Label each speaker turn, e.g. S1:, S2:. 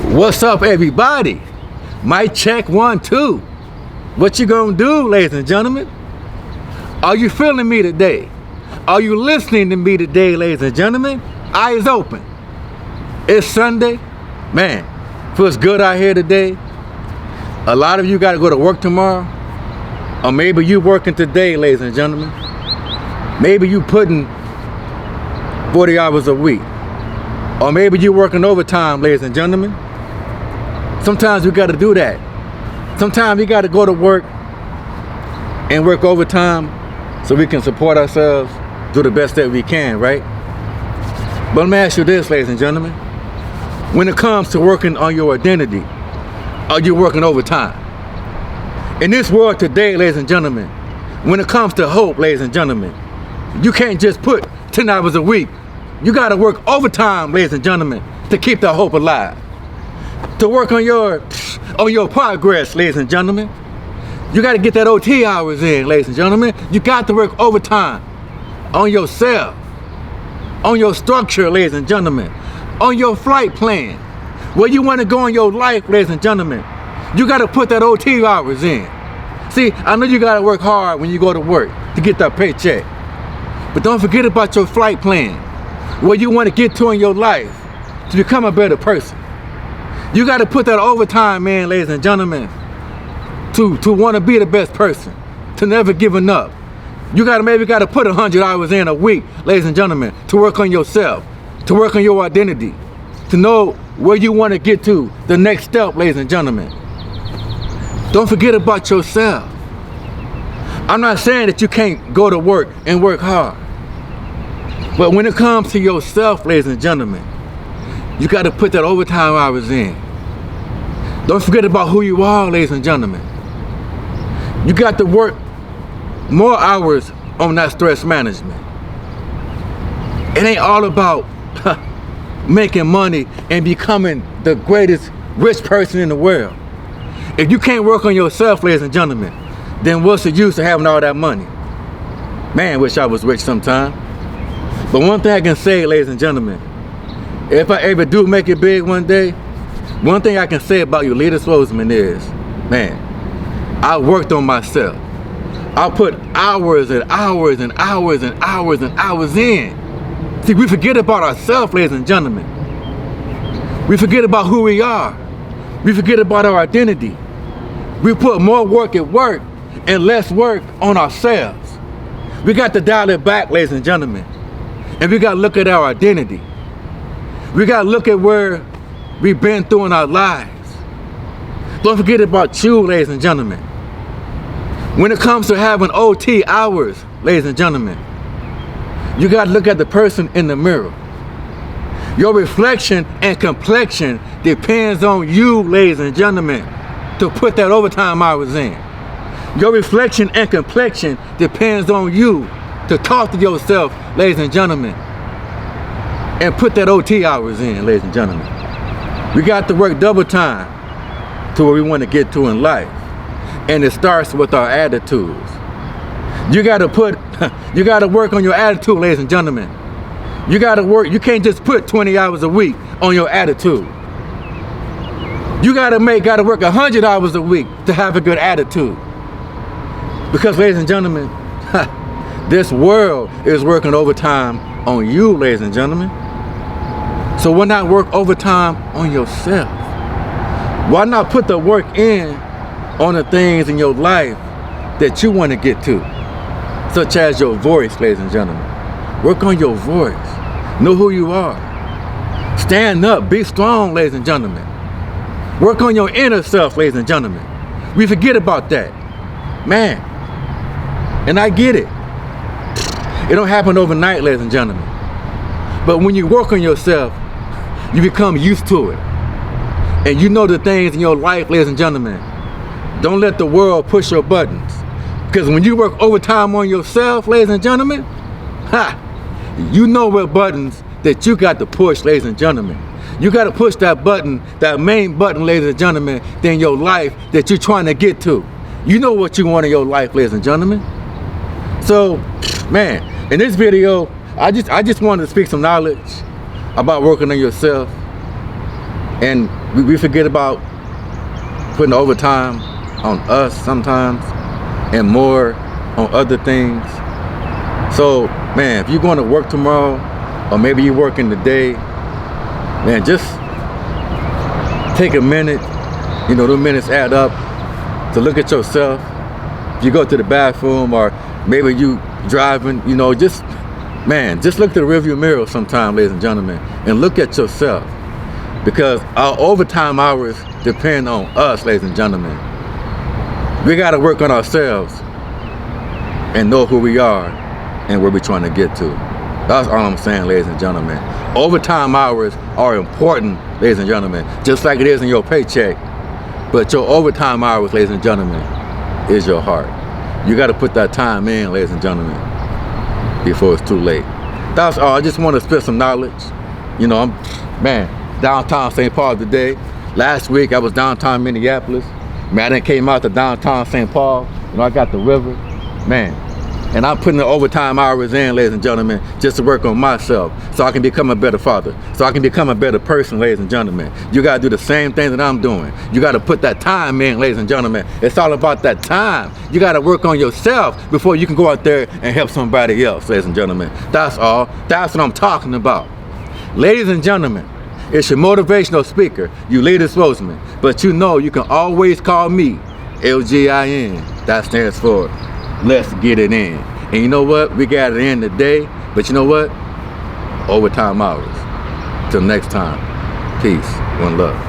S1: What's up, everybody? Mic check 1, 2. What you gonna do, ladies and gentlemen? Are you feeling me today? Are you listening to me today, ladies and gentlemen? Eyes open. It's Sunday. Man, feels good out here today. A lot of you gotta go to work tomorrow. Or maybe you working today, ladies and gentlemen. Maybe you putting 40 hours a week. Or maybe you working overtime, ladies and gentlemen. Sometimes we got to do that. Sometimes we got to go to work and work overtime so we can support ourselves, do the best that we can, right? But let me ask you this, ladies and gentlemen. When it comes to working on your identity, are you working overtime? In this world today, ladies and gentlemen, when it comes to hope, ladies and gentlemen, you can't just put 10 hours a week. You got to work overtime, ladies and gentlemen, to keep that hope alive. To work on your progress, ladies and gentlemen. You got to get that OT hours in, ladies and gentlemen. You got to work overtime on yourself, on your structure, ladies and gentlemen, on your flight plan, where you want to go in your life, ladies and gentlemen. You got to put that OT hours in. See, I know you got to work hard when you go to work to get that paycheck, but don't forget about your flight plan, where you want to get to in your life to become a better person. You got to put that overtime in, ladies and gentlemen, to want to be the best person, to never giving up. You maybe got to put 100 hours in a week, ladies and gentlemen, to work on yourself, to work on your identity, to know where you want to get to, the next step, ladies and gentlemen. Don't forget about yourself. I'm not saying that you can't go to work and work hard, but when it comes to yourself, ladies and gentlemen, you got to put that overtime hours in. Don't forget about who you are, ladies and gentlemen. You got to work more hours on that stress management. It ain't all about making money and becoming the greatest rich person in the world. If you can't work on yourself, ladies and gentlemen, then what's the use of having all that money? Man, wish I was rich sometime. But one thing I can say, ladies and gentlemen, if I ever do make it big one day, one thing I can say about you, Leader Swozman, is, man, I worked on myself. I put hours and hours and hours and hours and hours in. See, we forget about ourselves, ladies and gentlemen. We forget about who we are. We forget about our identity. We put more work at work and less work on ourselves. We got to dial it back, ladies and gentlemen. And we got to look at our identity. We got to look at where we've been through in our lives. Don't forget about you, ladies and gentlemen. When it comes to having OT hours, ladies and gentlemen, you got to look at the person in the mirror. Your reflection and complexion depends on you, ladies and gentlemen, to put that overtime hours in. Your reflection and complexion depends on you to talk to yourself, ladies and gentlemen, and put that OT hours in, ladies and gentlemen. We got to work double time to where we want to get to in life. And it starts with our attitudes. You got to work on your attitude, ladies and gentlemen. You got to work. You can't just put 20 hours a week on your attitude. You got to work 100 hours a week to have a good attitude. Because, ladies and gentlemen, this world is working overtime on you, ladies and gentlemen. So why not work overtime on yourself? Why not put the work in on the things in your life that you want to get to? Such as your voice, ladies and gentlemen. Work on your voice. Know who you are. Stand up. Be strong, ladies and gentlemen. Work on your inner self, ladies and gentlemen. We forget about that. Man. And I get it. It don't happen overnight, ladies and gentlemen. But when you work on yourself, you become used to it. And you know the things in your life, ladies and gentlemen. Don't let the world push your buttons. Because when you work overtime on yourself, ladies and gentlemen, you know what buttons that you got to push, ladies and gentlemen. You got to push that button, that main button, ladies and gentlemen, in your life that you're trying to get to. You know what you want in your life, ladies and gentlemen. So, man, in this video, I just wanted to speak some knowledge about working on yourself. And we forget about putting overtime on us sometimes and more on other things. So, man, if you're going to work tomorrow, or maybe you're working today, man, just take a minute, those minutes add up, to look at yourself. If you go to the bathroom, or maybe you driving, just look to the rearview mirror sometime, ladies and gentlemen, and look at yourself. Because our overtime hours depend on us, ladies and gentlemen. We got to work on ourselves and know who we are and where we're trying to get to. That's all I'm saying, ladies and gentlemen. Overtime hours are important, ladies and gentlemen, just like it is in your paycheck. But your overtime hours, ladies and gentlemen, is your heart. You got to put that time in, ladies and gentlemen, before it's too late. That's all. I just want to spit some knowledge. I'm downtown St. Paul today. Last week I was downtown Minneapolis. I done came out to downtown St. Paul. I got the river. And I'm putting the overtime hours in, ladies and gentlemen, just to work on myself so I can become a better father, so I can become a better person, ladies and gentlemen. You got to do the same thing that I'm doing. You got to put that time in, ladies and gentlemen. It's all about that time. You got to work on yourself before you can go out there and help somebody else, ladies and gentlemen. That's all. That's what I'm talking about. Ladies and gentlemen, it's your motivational speaker, you leader spokesman. But you can always call me LGIN. That stands for Let's Get It In. And you know what? We got it in today. But you know what? Overtime hours. Till next time. Peace. One love.